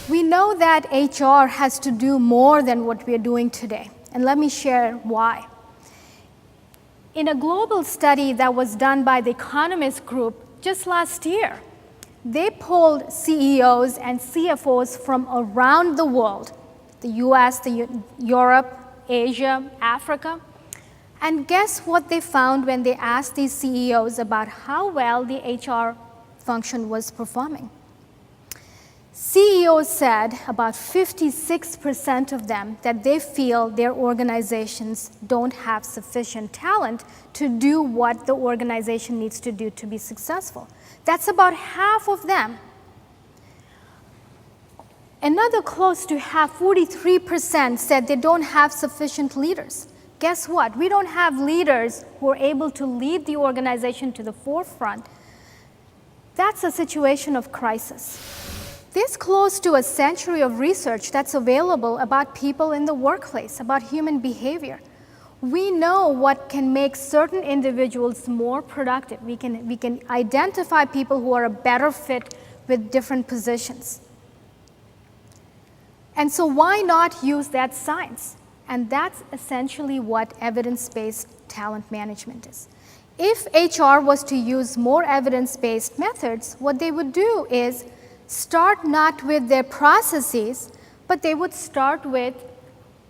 We know that HR has to do more than what we are doing today, and let me share why. In a global study that was done by the Economist Group just last year, they polled CEOs and CFOs from around the world, the US, Europe, Asia, Africa, and guess what they found when they asked these CEOs about how well the HR function was performing? CEOs said, about 56% of them, that they feel their organizations don't have sufficient talent to do what the organization needs to do to be successful. That's about half of them. Another close to half, 43%, said they don't have sufficient leaders. Guess what? We don't have leaders who are able to lead the organization to the forefront. That's a situation of crisis. There's close to a century of research that's available about people in the workplace, about human behavior. We know what can make certain individuals more productive. We can identify people who are a better fit with different positions. And so why not use that science? And that's essentially what evidence-based talent management is. If HR was to use more evidence-based methods, what they would do is start not with their processes, but they would start with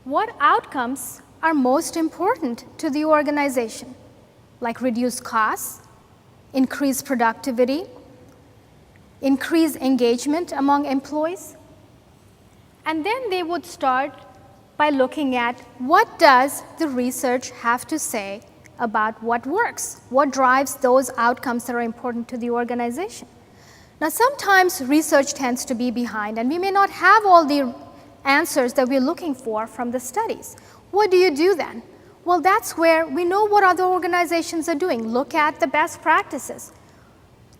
what outcomes are most important to the organization, like reduce costs, increase productivity, increase engagement among employees. And then they would start by looking at what does the research have to say about what works, what drives those outcomes that are important to the organization. Now, sometimes research tends to be behind, and we may not have all the answers that we're looking for from the studies. What do you do then? Well, that's where we know what other organizations are doing. Look at the best practices.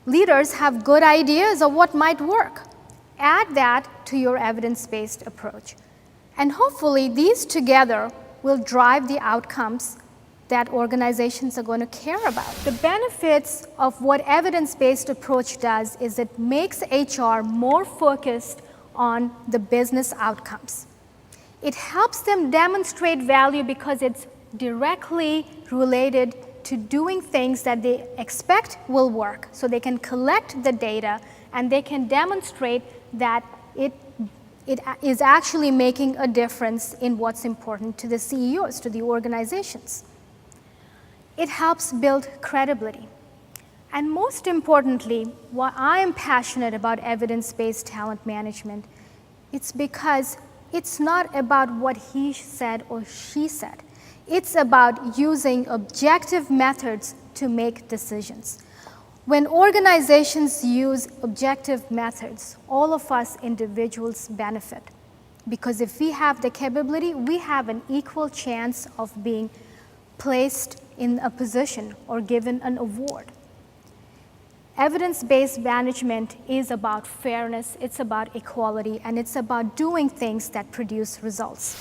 Leaders have good ideas of what might work. Add that to your evidence-based approach. And hopefully, these together will drive the outcomes that organizations are going to care about. The benefits of what evidence-based approach does is it makes HR more focused on the business outcomes. It helps them demonstrate value because it's directly related to doing things that they expect will work. So they can collect the data and they can demonstrate that it is actually making a difference in what's important to the CEOs, to the organizations. It helps build credibility. And most importantly, why I am passionate about evidence-based talent management, it's because it's not about what he said or she said. It's about using objective methods to make decisions. When organizations use objective methods, all of us individuals benefit. Because if we have the capability, we have an equal chance of being placed in a position or given an award. Evidence-based management is about fairness, it's about equality, and it's about doing things that produce results.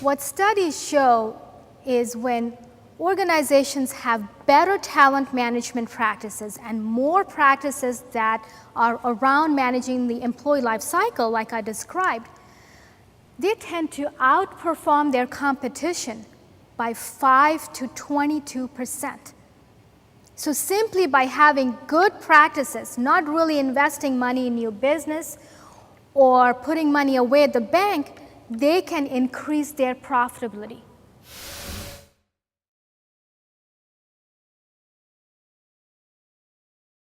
What studies show is when organizations have better talent management practices and more practices that are around managing the employee life cycle, like I described, they tend to outperform their competition by 5 to 22%. So simply by having good practices, not really investing money in new business or putting money away at the bank, they can increase their profitability.